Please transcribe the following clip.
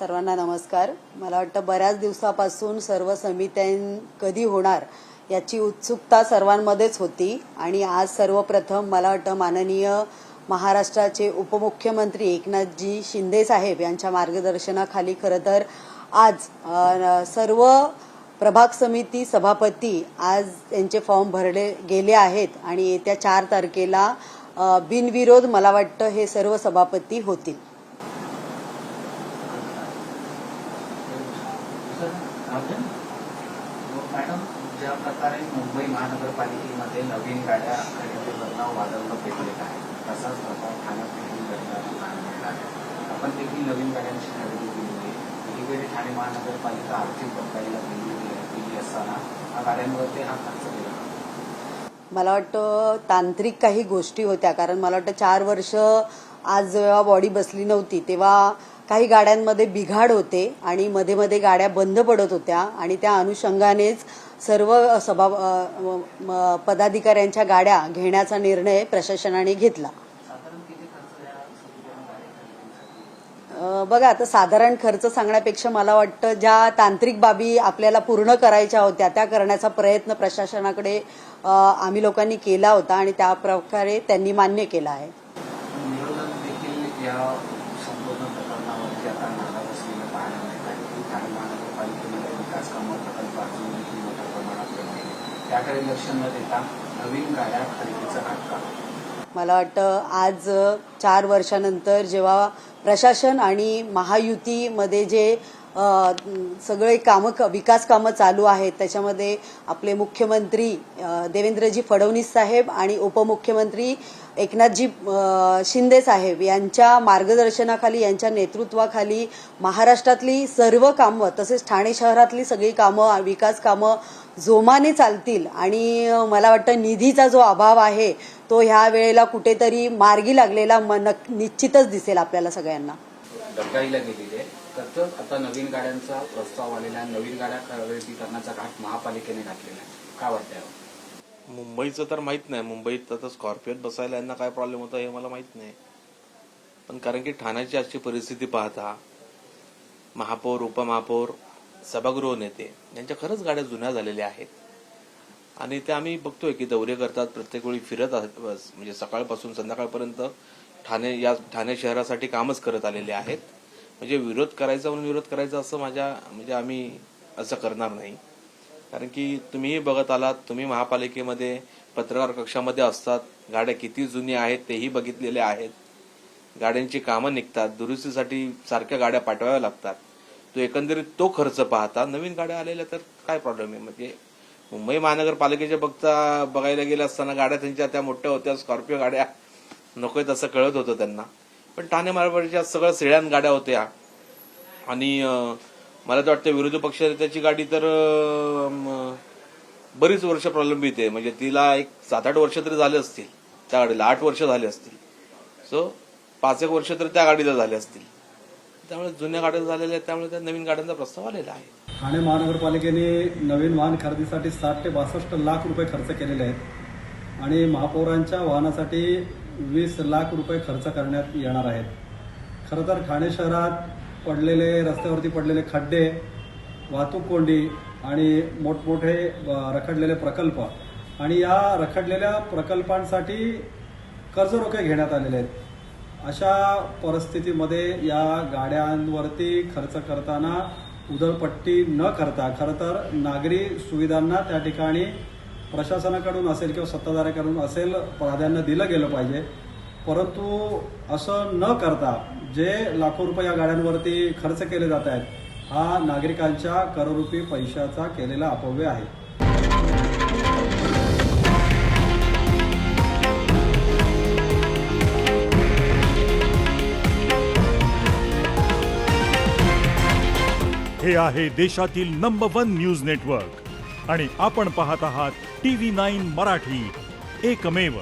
सर्वांना नमस्कार। मला वाटतं बऱ्याच दिवसापासून सर्व समित्यां कधी होणार याची उत्सुकता सर्वांमध्येच होती आणि आज सर्वप्रथम मला वाटतं माननीय महाराष्ट्राचे उपमुख्यमंत्री एकनाथजी शिंदे साहेब यांच्या मार्गदर्शनाखाली खरं तर आज सर्व प्रभाग समिती सभापती आज त्यांचे फॉर्म भरले गेले आहेत आणि येत्या 4 तारखेला बिनविरोध मला वाटतं हे सर्व सभापती होतील। मॅडम, ज्या प्रकारे मुंबई महानगरपालिकेमध्ये नवीन गाड्या खरेदीवरना वादळ पेटलेला आहे तसाच प्रकार ठाण्यात देखील घडण्याला पाहायला मिळाला आहे। आपण देखील नवीन गाड्यांची खरेदी केली आहे। एकीकडे ठाणे महानगरपालिका आर्थिक बंदाईला गेली असताना हा गाड्यांवरती हा खर्च केला। मला वाटतं तांत्रिक काही गोष्टी होत्या, कारण मला वाटतं 4 वर्ष आज जेव्हा बॉडी बसली नव्हती तेव्हा काही गाड्यांमध्ये बिघाड होते आणि मध्ये मध्ये गाड्या बंद पडत होत्या आणि त्या अनुषंगानेच सर्व पदाधिकाऱ्यांच्या गाड्या घेण्याचा निर्णय प्रशासनाने घेतला। बघा, आता साधारण खर्च सांगण्यापेक्षा मला वाटतं ज्या तांत्रिक बाबी आपल्याला पूर्ण करायच्या होत्या त्या करण्याचा प्रयत्न प्रशासनाकडे आम्ही लोकांनी केला होता आणि त्या प्रकारे त्यांनी मान्य केला आहे। त्याकडे लक्ष न देता नवीन गाड्या खरेदीचा नाटक। मला वाटतं आज 4 वर्षानंतर जेव्हा प्रशासन आणि महायुतीमध्ये जे सगळे विकास कामं चालू आहेत त्याच्यामध्ये आपले मुख्यमंत्री देवेंद्रजी फडणवीस साहेब आणि उपमुख्यमंत्री एकनाथजी शिंदे साहेब यांच्या मार्गदर्शनाखाली यांच्या नेतृत्वाखाली महाराष्ट्रातली सर्व कामं तसेच ठाणे शहरातली सगळी कामं विकास कामं जोमाने चालतील आणि मला वाटतं निधीचा जो अभाव आहे तो ह्या वेळेला कुठेतरी मार्गी लागलेला निश्चितच दिसेल आपल्याला सगळ्यांना। डबगाईला गेलेले तर आता नवीन गाड्यांचा प्रस्ताव आलेला, नवीन गाड्या खरेदी करण्याचा घाट महापालिकेने घातलेला आहे। काय वाटतंय? मुंबईचं तर माहित नाही, मुंबईत आता स्कॉर्पिओत बसायला यांना काय प्रॉब्लेम होता हे मला माहित नाही, पण कारण की ठाण्याची आजची परिस्थिती पाहता महापौर उपमहापौर सभागृह नेते यांच्या खरंच गाड्या जुन्या झालेल्या आहेत आणि त्या आम्ही बघतोय की दौरे करतात, प्रत्येक वेळी फिरत आहेत, म्हणजे सकाळपासून संध्याकाळपर्यंत ठाणे शहरासाठी कामच करत आलेले आहेत। म्हणजे विरोध करायचा म्हणून विरोध करायचा असं म्हणजे आम्ही असं करणार नाही, कारण की तुम्हीही बघत आलात, तुम्ही महापालिकेमध्ये पत्रकार कक्षामध्ये असतात, गाड्या किती जुनी आहेत तेही बघितलेले आहेत। गाड्यांची कामं निघतात, दुरुस्तीसाठी सारख्या गाड्या पाठवाव्या लागतात, तो एकंदरीत तो खर्च पाहता नवीन गाड्या आलेल्या तर काय प्रॉब्लेम आहे? म्हणजे मुंबई महानगरपालिकेच्या बघायला गेल्या असताना गाड्या त्यांच्या त्या मोठ्या होत्या, स्कॉर्पिओ गाड्या नकोय तसं कळत होतं त्यांना, पण ठाणे महापालिकेच्या सगळ्या सेडान गाड्या होत्या आणि मला तर वाटतं विरोधी पक्षाची गाडी तर बरीच वर्ष प्रलंबित आहे, म्हणजे तिला एक 7-8 वर्ष तरी झाले असतील, त्या गाडीला 8 वर्ष झाले असतील, सो 5-1 वर्ष तरी त्या गाडीला झाले असतील, त्यामुळे जुन्या गाड्या झालेल्या आहेत, त्यामुळे त्या नवीन गाड्यांचा प्रस्ताव आलेला आहे। ठाणे महानगरपालिकेने नवीन वाहन खरेदीसाठी 60 ते 62 लाख रुपये खर्च केलेले आहेत आणि महापौरांच्या वाहनासाठी 20 लाख रुपये खर्च करण्यात येणार आहेत। खरं तर ठाणे शहरात रस्त्यावरती पडलेले खड्डे, वाहतूक कोंडी आणि मोठमोठे रखडलेले प्रकल्प आणि या रखडलेल्या प्रकल्पांसाठी कर्जरोखे घेण्यात आलेले आहेत। अशा परिस्थितीमध्ये या गाड्यांवरती खर्च करताना उधळपट्टी न करता खरं तर नागरी सुविधांना त्या ठिकाणी प्रशासनाकडून असेल किंवा सत्ताधाऱ्याकडून असेल प्राधान्य दिलं गेलं पाहिजे, परंतु असं न करता जे लाखो रुपये या गाड्यांवरती खर्च केले जात आहेत हा नागरिकांच्या कररूपी पैशाचा केलेला अपव्यय आहे। हे आहे देशातील नंबर 1 न्यूज नेटवर्क आणि आपण पाहत आहात TV9 मराठी, एकमेव।